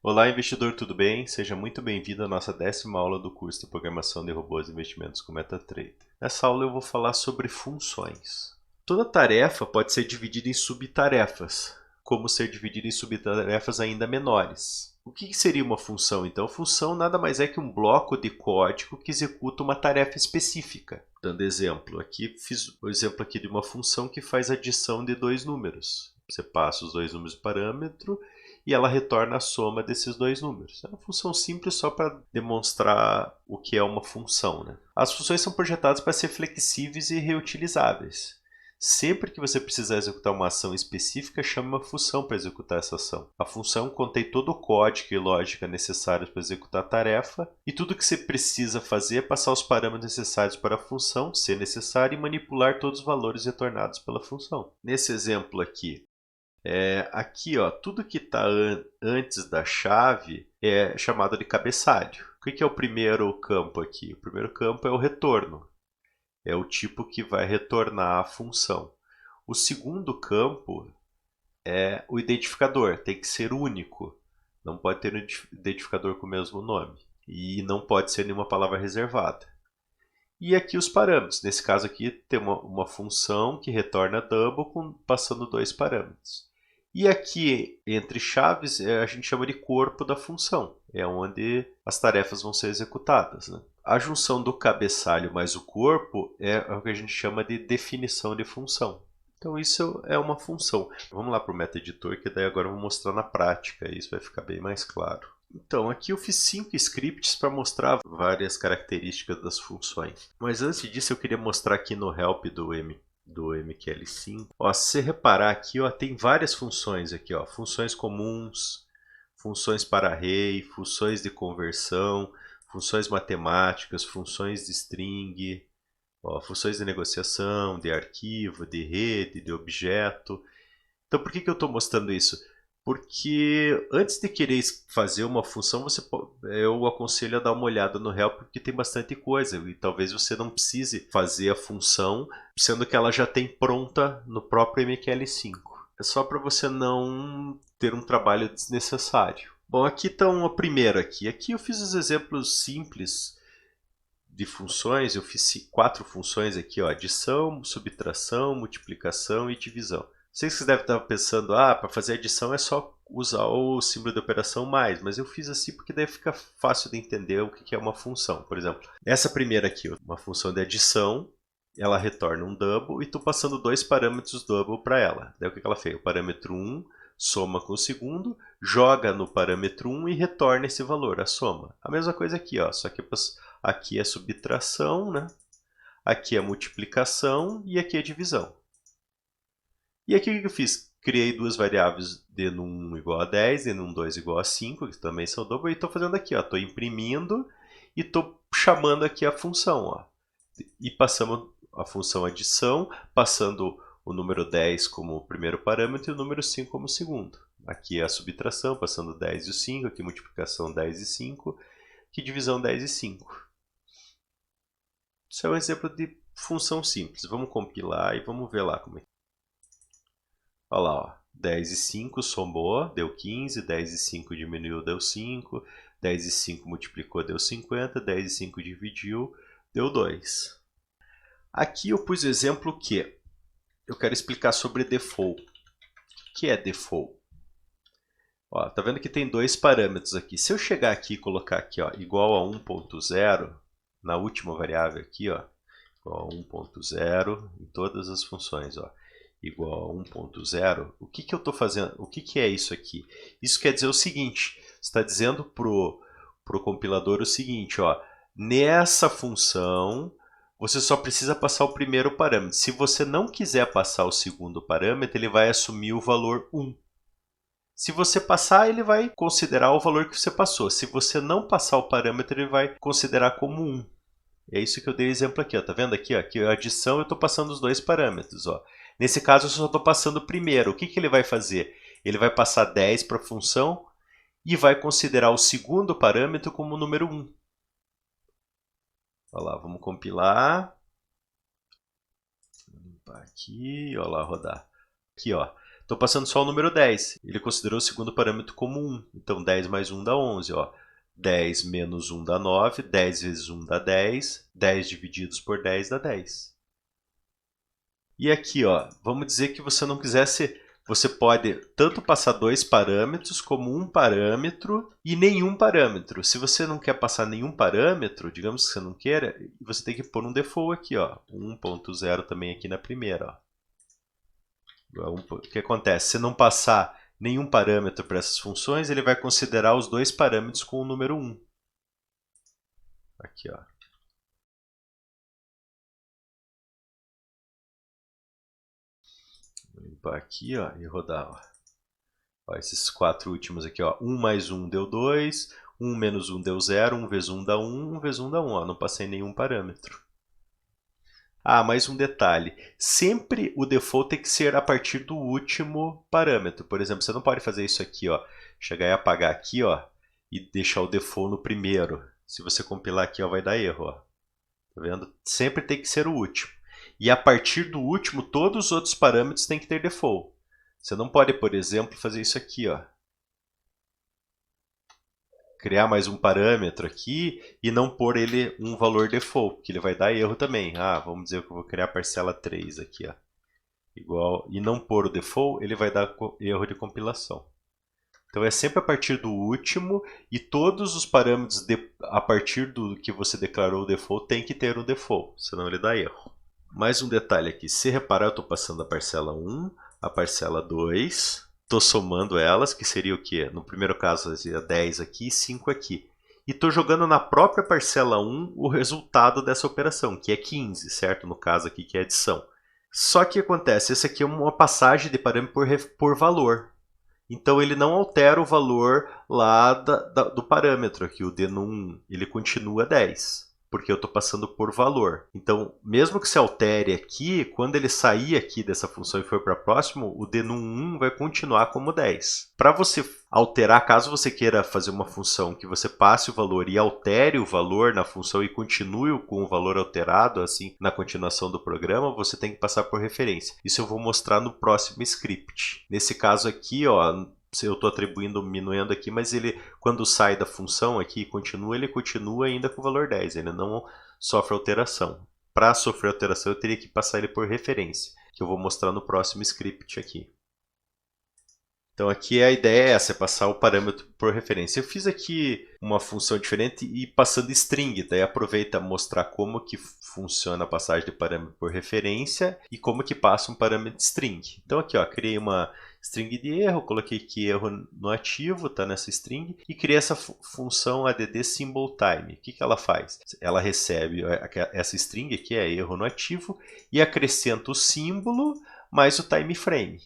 Olá, investidor, tudo bem? Seja muito bem-vindo à nossa 10ª aula do curso de Programação de Robôs e Investimentos com MetaTrader. Nessa aula eu vou falar sobre funções. Toda tarefa pode ser dividida em subtarefas, como ser dividida em subtarefas ainda menores. O que seria uma função, então? Função nada mais é que um bloco de código que executa uma tarefa específica. Dando exemplo, aqui fiz o exemplo aqui de uma função que faz adição de dois números. Você passa os dois números de parâmetro e ela retorna a soma desses dois números. É uma função simples só para demonstrar o que é uma função, né? As funções são projetadas para ser flexíveis e reutilizáveis. Sempre que você precisar executar uma ação específica, chame uma função para executar essa ação. A função contém todo o código e lógica necessários para executar a tarefa, e tudo que você precisa fazer é passar os parâmetros necessários para a função, se necessário, e manipular todos os valores retornados pela função. Nesse exemplo aqui, aqui, ó, tudo que está antes da chave é chamado de cabeçalho. O que é o primeiro campo aqui? O primeiro campo é o retorno. É o tipo que vai retornar a função. O segundo campo é o identificador. Tem que ser único. Não pode ter um identificador com o mesmo nome. E não pode ser nenhuma palavra reservada. E aqui os parâmetros. Nesse caso aqui tem uma função que retorna double passando dois parâmetros. E aqui, entre chaves, a gente chama de corpo da função. É onde as tarefas vão ser executadas, né? A junção do cabeçalho mais o corpo é o que a gente chama de definição de função. Então isso é uma função. Vamos lá para o MetaEditor, que daí agora eu vou mostrar na prática. Isso vai ficar bem mais claro. Então, aqui eu fiz 5 scripts para mostrar várias características das funções. Mas antes disso, eu queria mostrar aqui no help do MQL5. Ó, se você reparar aqui, ó, tem várias funções aqui, ó, funções comuns, funções para array, funções de conversão, funções matemáticas, funções de string, ó, funções de negociação, de arquivo, de rede, de objeto. Então, por que eu estou mostrando isso? Porque antes de querer fazer uma função, eu aconselho a dar uma olhada no help, porque tem bastante coisa. E talvez você não precise fazer a função, sendo que ela já tem pronta no próprio MQL5. É só para você não ter um trabalho desnecessário. Bom, aqui estão a primeira aqui. Aqui eu fiz os exemplos simples de funções. Eu fiz 4 funções aqui, ó, adição, subtração, multiplicação e divisão. Vocês devem estar pensando, para fazer adição é só usar o símbolo de operação mais, mas eu fiz assim porque daí fica fácil de entender o que é uma função. Por exemplo, essa primeira aqui, uma função de adição, ela retorna um double e estou passando dois parâmetros double para ela. Daí o que ela fez? O parâmetro 1 soma com o segundo, joga no parâmetro 1 e retorna esse valor, a soma. A mesma coisa aqui, ó, só que aqui é subtração, né? Aqui é multiplicação e aqui é divisão. E aqui o que eu fiz? Criei duas variáveis de num igual a 10 e num 2 igual a 5, que também são double, e estou fazendo aqui, estou imprimindo e estou chamando aqui a função. Ó, e passamos a função adição, passando o número 10 como o primeiro parâmetro e o número 5 como o segundo. Aqui é a subtração, passando 10 e o 5, aqui multiplicação 10 e 5, aqui divisão 10 e 5. Isso é um exemplo de função simples. Vamos compilar e vamos ver lá como é. Olha lá, ó. 10 e 5 somou, deu 15, 10 e 5 diminuiu, deu 5, 10 e 5 multiplicou, deu 50, 10 e 5 dividiu, deu 2. Aqui eu pus o exemplo que eu quero explicar sobre default. O que é default? Ó, tá vendo que tem dois parâmetros aqui. Se eu chegar aqui e colocar aqui, ó, igual a 1.0, na última variável aqui, ó, igual a 1.0 em todas as funções, ó, igual a 1.0, o que eu estou fazendo? O que é isso aqui? Isso quer dizer o seguinte, está dizendo pro compilador o seguinte, ó, nessa função você só precisa passar o primeiro parâmetro. Se você não quiser passar o segundo parâmetro, ele vai assumir o valor 1. Se você passar, ele vai considerar o valor que você passou. Se você não passar o parâmetro, ele vai considerar como 1. É isso que eu dei exemplo aqui, ó. Tá vendo aqui, ó? Aqui a adição eu estou passando os dois parâmetros, ó. Nesse caso eu só estou passando o primeiro. O que ele vai fazer? Ele vai passar 10 para a função e vai considerar o segundo parâmetro como o número 1. Olha lá, vamos compilar. Vou limpar aqui, olha lá, rodar. Aqui, ó. Estou passando só o número 10. Ele considerou o segundo parâmetro como 1. Então 10 mais 1 dá 11. Ó. 10 menos 1 dá 9. 10 vezes 1 dá 10. 10 divididos por 10 dá 10. E aqui, ó, vamos dizer que você não quisesse... Você pode tanto passar 2 parâmetros como 1 parâmetro e nenhum parâmetro. Se você não quer passar nenhum parâmetro, digamos que você não queira, você tem que pôr um default aqui, ó, 1.0 também aqui na primeira. Ó. O que acontece? Se não passar nenhum parâmetro para essas funções, ele vai considerar os 2 parâmetros com o número 1. Aqui, ó. Vou limpar aqui, ó, e rodar. Ó, esses 4 últimos aqui, ó. 1 mais 1 deu 2, 1 menos 1 deu 0, 1 vezes 1 dá 1, 1 vezes 1 dá 1. Ó, não passei nenhum parâmetro. Ah, mais um detalhe. Sempre o default tem que ser a partir do último parâmetro. Por exemplo, você não pode fazer isso aqui, ó. Chegar e apagar aqui, ó, e deixar o default no primeiro. Se você compilar aqui, ó, vai dar erro, ó. Tá vendo? Sempre tem que ser o último. E a partir do último, todos os outros parâmetros têm que ter default. Você não pode, por exemplo, fazer isso aqui, ó. Criar mais um parâmetro aqui e não pôr ele um valor default, que ele vai dar erro também. Ah, vamos dizer que eu vou criar a parcela 3 aqui, ó. Igual, e não pôr o default, ele vai dar erro de compilação. Então é sempre a partir do último e todos os parâmetros a partir do que você declarou o default tem que ter um default, senão ele dá erro. Mais um detalhe aqui, se reparar, eu estou passando a parcela 1, a parcela 2, estou somando elas, que seria o quê? No primeiro caso, seria 10 aqui e 5 aqui. E estou jogando na própria parcela 1 o resultado dessa operação, que é 15, certo? No caso aqui, que é adição. Só que acontece, essa aqui é uma passagem de parâmetro por valor. Então ele não altera o valor lá do parâmetro aqui, o denum, ele continua 10. Porque eu estou passando por valor. Então, mesmo que se altere aqui, quando ele sair aqui dessa função e for para próximo, o denum1 vai continuar como 10. Para você alterar, caso você queira fazer uma função que você passe o valor e altere o valor na função e continue com o valor alterado, assim, na continuação do programa, você tem que passar por referência. Isso eu vou mostrar no próximo script. Nesse caso aqui, ó, eu estou atribuindo minuendo aqui, mas ele, quando sai da função aqui e continua, ele continua ainda com o valor 10, ele não sofre alteração. Para sofrer alteração, eu teria que passar ele por referência, que eu vou mostrar no próximo script aqui. Então aqui a ideia é essa, é passar o parâmetro por referência. Eu fiz aqui uma função diferente e passando string, daí aproveita mostrar como que funciona a passagem de parâmetro por referência e como que passa um parâmetro string. Então aqui, ó, criei uma string de erro, coloquei aqui erro no ativo, tá nessa string, e criei essa função add symbol time. O que que ela faz? Ela recebe essa string aqui, é erro no ativo, e acrescenta o símbolo mais o time frame,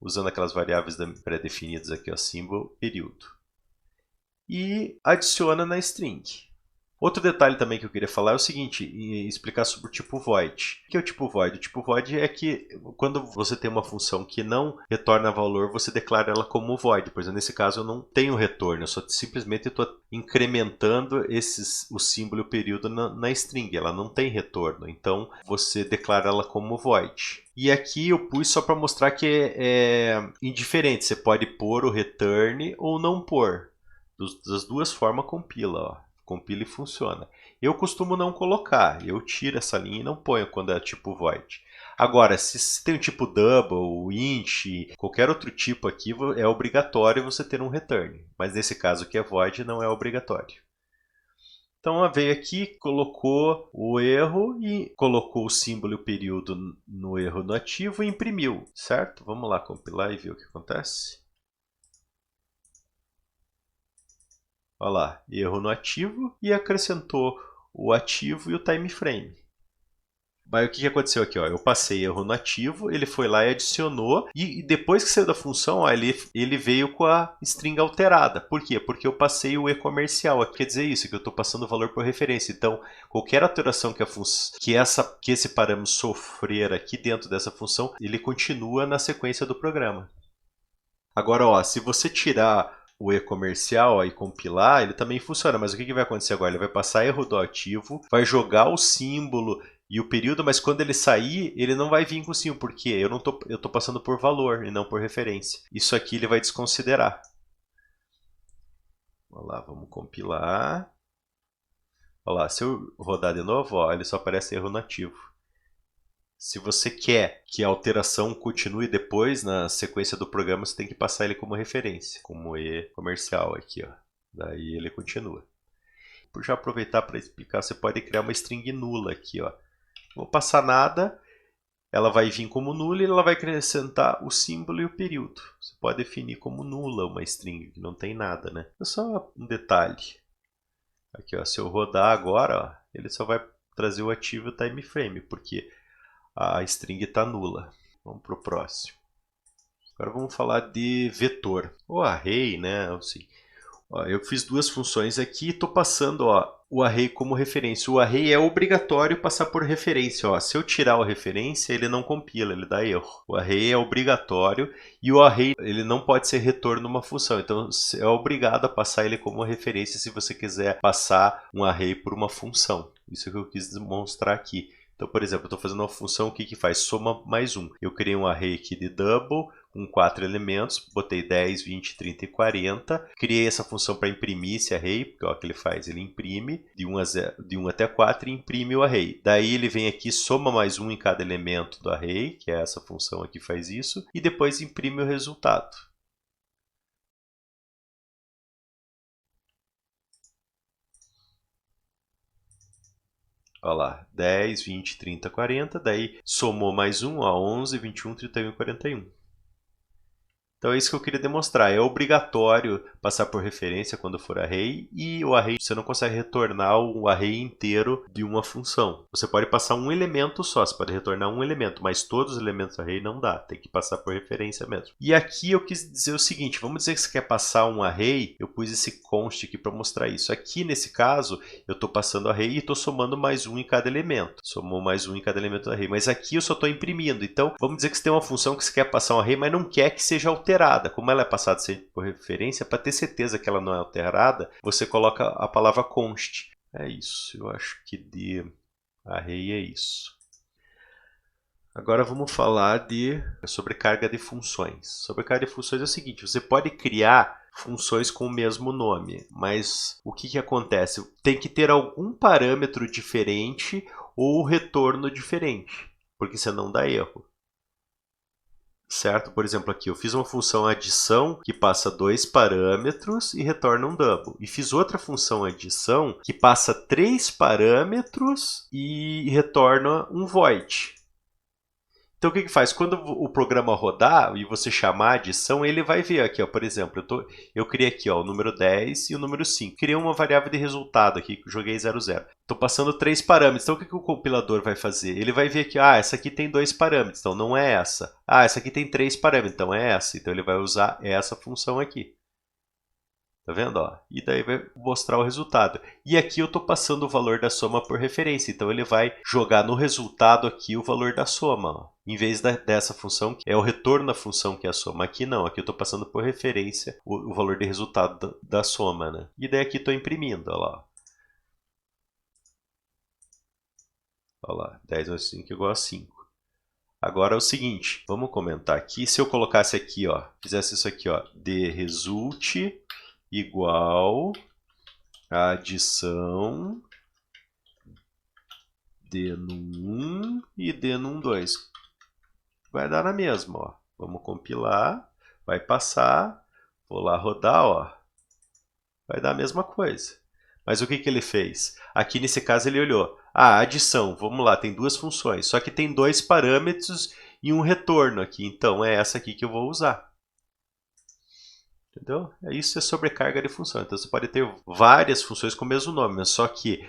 usando aquelas variáveis pré-definidas aqui, ó, symbol, período. E adiciona na string. Outro detalhe também que eu queria falar é o seguinte, explicar sobre o tipo void. O que é o tipo void? O tipo void é que quando você tem uma função que não retorna valor, você declara ela como void. Por exemplo, nesse caso eu não tenho retorno, eu só simplesmente estou incrementando o símbolo e o período na string, ela não tem retorno, então você declara ela como void. E aqui eu pus só para mostrar que é indiferente, você pode pôr o return ou não pôr. Das duas formas compila, ó. Compila e funciona. Eu costumo não colocar, eu tiro essa linha e não ponho quando é tipo void. Agora, se tem o tipo double, int, qualquer outro tipo aqui, é obrigatório você ter um return. Mas nesse caso que é void, não é obrigatório. Então ela veio aqui, colocou o erro e colocou o símbolo e o período no erro no ativo e imprimiu, certo? Vamos lá compilar e ver o que acontece. Olha lá, erro no ativo e acrescentou o ativo e o time frame. Mas o que aconteceu aqui? Ó? Eu passei erro no ativo, ele foi lá e adicionou, e depois que saiu da função, ó, ele veio com a string alterada. Por quê? Porque eu passei o e-comercial. Quer dizer isso, que eu estou passando o valor por referência. Então, qualquer alteração que esse parâmetro sofrer aqui dentro dessa função, ele continua na sequência do programa. Agora, ó, se você tirar o e-comercial e compilar, ele também funciona. Mas o que vai acontecer agora? Ele vai passar erro do ativo, vai jogar o símbolo e o período, mas quando ele sair, ele não vai vir com sim, porque eu tô passando por valor e não por referência. Isso aqui ele vai desconsiderar. Vamos lá, vamos compilar. Olha lá, se eu rodar de novo, ó, ele só aparece erro nativo. Se você quer que a alteração continue depois na sequência do programa, você tem que passar ele como referência, como E comercial aqui, ó. Daí ele continua. Por já aproveitar para explicar, você pode criar uma string nula aqui, ó. Não vou passar nada, ela vai vir como nula e ela vai acrescentar o símbolo e o período. Você pode definir como nula uma string que não tem nada, né? É só um detalhe. Aqui, ó, se eu rodar agora, ó, ele só vai trazer o ativo time frame, porque a string está nula. Vamos para o próximo. Agora vamos falar de vetor. O array, né? Assim, ó, eu fiz duas funções aqui e estou passando, ó, o array como referência. O array é obrigatório passar por referência. Ó. Se eu tirar a referência, ele não compila, ele dá erro. O array é obrigatório e o array ele não pode ser retorno numa função. Então é obrigado a passar ele como referência se você quiser passar um array por uma função. Isso é o que eu quis demonstrar aqui. Então, por exemplo, eu estou fazendo uma função, o que que faz? Soma mais 1. Eu criei um array aqui de double com 4 elementos, botei 10, 20, 30 e 40. Criei essa função para imprimir esse array, porque ó, o que ele faz? Ele imprime de 1 até 4 e imprime o array. Daí ele vem aqui, soma mais 1 em cada elemento do array, que é essa função aqui faz isso, e depois imprime o resultado. Olha lá, 10, 20, 30, 40, daí somou mais 1, ó, 11, 21, 31 e 41. Então é isso que eu queria demonstrar. É obrigatório passar por referência quando for array, e o array você não consegue retornar o array inteiro de uma função. Você pode passar um elemento só, você pode retornar um elemento, mas todos os elementos do array não dá, tem que passar por referência mesmo. E aqui eu quis dizer o seguinte, vamos dizer que você quer passar um array, eu pus esse const aqui para mostrar isso. Aqui nesse caso, eu estou passando array e estou somando mais 1 em cada elemento. Somou mais 1 em cada elemento do array, mas aqui eu só estou imprimindo. Então, vamos dizer que você tem uma função que você quer passar um array, mas não quer que seja alterada. Como ela é passada sempre por referência, para ter certeza que ela não é alterada, você coloca a palavra const. É isso, eu acho que de array é isso. Agora vamos falar de sobrecarga de funções. Sobrecarga de funções é o seguinte, você pode criar funções com o mesmo nome, mas o que acontece? Tem que ter algum parâmetro diferente ou retorno diferente, porque senão dá erro. Certo? Por exemplo, aqui eu fiz uma função adição que passa 2 parâmetros e retorna um double. E fiz outra função adição que passa 3 parâmetros e retorna um void. Então o que faz? Quando o programa rodar e você chamar a adição, ele vai ver aqui, ó, por exemplo, eu criei aqui ó, o número 10 e o número 5. Criei uma variável de resultado aqui, que eu joguei 00. Estou passando 3 parâmetros. Então o que o compilador vai fazer? Ele vai ver que essa aqui tem 2 parâmetros, então não é essa. Essa aqui tem 3 parâmetros, então é essa. Então ele vai usar essa função aqui. Tá vendo? Ó? E daí vai mostrar o resultado. E aqui eu estou passando o valor da soma por referência. Então ele vai jogar no resultado aqui o valor da soma. Ó. Em vez dessa função, que é o retorno da função que é a soma. Aqui não, aqui eu estou passando por referência o valor de resultado da soma. Né? E daí aqui estou imprimindo. Olha lá. Olha lá, 10 mais 5 igual a 5. Agora é o seguinte, vamos comentar aqui. Se eu colocasse aqui, ó, fizesse isso aqui, ó, de result igual a adição d num 1 e d num 2. Vai dar na mesma, ó. Vamos compilar, vai passar, vou lá rodar, ó. Vai dar a mesma coisa. Mas o que ele fez? Aqui nesse caso ele olhou, adição, vamos lá, tem duas funções, só que tem 2 parâmetros e um retorno aqui, então é essa aqui que eu vou usar. Entendeu? Isso é sobrecarga de função. Então você pode ter várias funções com o mesmo nome, só que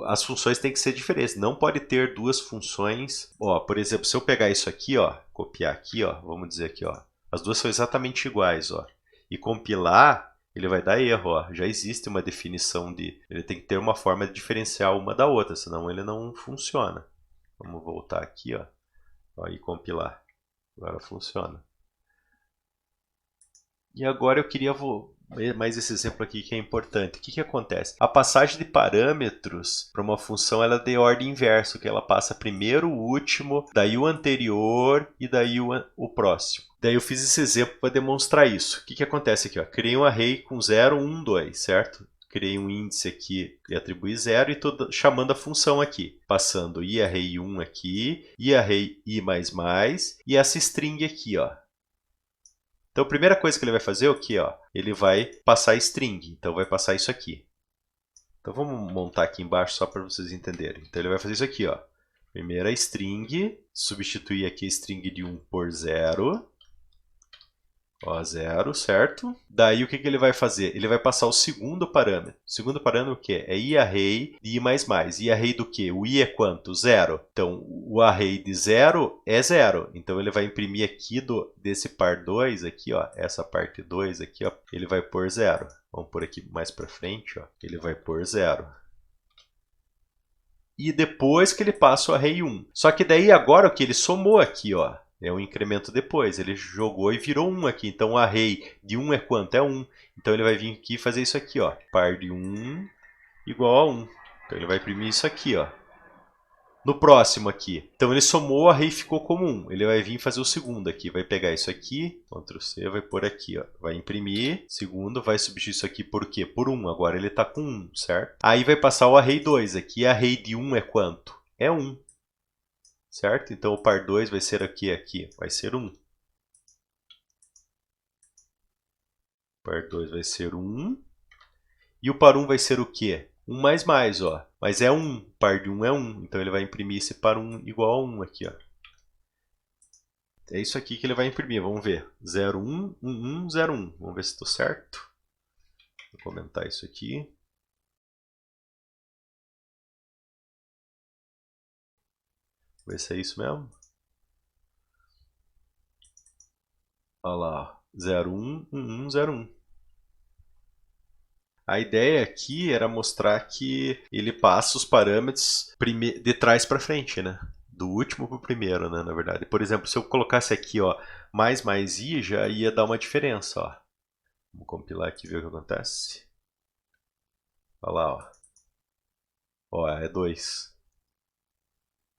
as funções têm que ser diferentes. Não pode ter duas funções. Ó, por exemplo, se eu pegar isso aqui, ó, copiar aqui, ó, vamos dizer aqui, ó, as duas são exatamente iguais, ó, e compilar, ele vai dar erro. Ó. Já existe uma definição de. Ele tem que ter uma forma de diferenciar uma da outra, senão ele não funciona. Vamos voltar aqui, ó e compilar. Agora funciona. E agora eu queria mais esse exemplo aqui que é importante. O que acontece? A passagem de parâmetros para uma função ela é de ordem inversa, que ela passa primeiro o último, daí o anterior e daí o próximo. Daí eu fiz esse exemplo para demonstrar isso. O que acontece aqui? Ó? Criei um array com 0, 1, 2, certo? Criei um índice aqui e atribuí 0 e estou chamando a função aqui. Passando iArray1 aqui, iArray i++, e essa string aqui, ó. Então a primeira coisa que ele vai fazer é o quê? Ó? Ele vai passar string, então vai passar isso aqui. Então vamos montar aqui embaixo só para vocês entenderem. Então ele vai fazer isso aqui, ó. Primeira string, substituir aqui a string de 1 por 0. Ó, 0, certo? Daí o que ele vai fazer? Ele vai passar o segundo parâmetro. O segundo parâmetro o quê? É iArray de i++. IArray do quê? O i é quanto? 0. Então, o array de 0 é 0. Então, ele vai imprimir aqui desse par 2, aqui, ó, essa parte 2 aqui, ó, ele vai pôr 0. Vamos por aqui mais para frente, ó, ele vai pôr 0. E depois que ele passa o array 1. Só que daí agora o que ele somou aqui, ó, é um incremento depois. Ele jogou e virou 1 aqui. Então o array de 1 é quanto? É 1. Então ele vai vir aqui e fazer isso aqui, ó. Par de 1 igual a 1. Então ele vai imprimir isso aqui, ó. No próximo aqui. Então ele somou, o array ficou como 1. Ele vai vir fazer o segundo aqui. Vai pegar isso aqui, Ctrl C, vai pôr aqui, ó. Vai imprimir, segundo, vai substituir isso aqui por quê? Por 1. Agora ele está com 1, certo? Aí vai passar o array 2 aqui. Array de 1 é quanto? É 1. Certo? Então o par 2 vai ser aqui, vai ser 1. Par 2 vai ser 1. E o par 1 vai ser o quê? 1 mais mais, ó. Mas é 1. Par de 1 é 1. Então ele vai imprimir esse par 1 igual a 1 aqui, ó. É isso aqui que ele vai imprimir. Vamos ver. 0, 1, 1, 1, 0, 1. Vamos ver se estou certo. Vou comentar isso aqui. Vou ver se é isso mesmo. Olha lá. 0, 1, 1, 1, 0, 1. A ideia aqui era mostrar que ele passa os parâmetros de trás para frente, né? Do último para o primeiro, né? Na verdade. Por exemplo, se eu colocasse aqui, ó, mais i, já ia dar uma diferença, ó. Vamos compilar aqui e ver o que acontece. Olha lá, ó. Ó, é 2.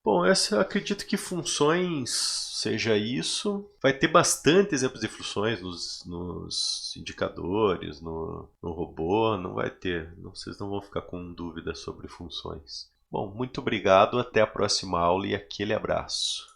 Bom, eu acredito que funções seja isso. Vai ter bastante exemplos de funções nos indicadores, no robô. Não vai ter. Vocês não vão ficar com dúvidas sobre funções. Bom, muito obrigado. Até a próxima aula e aquele abraço.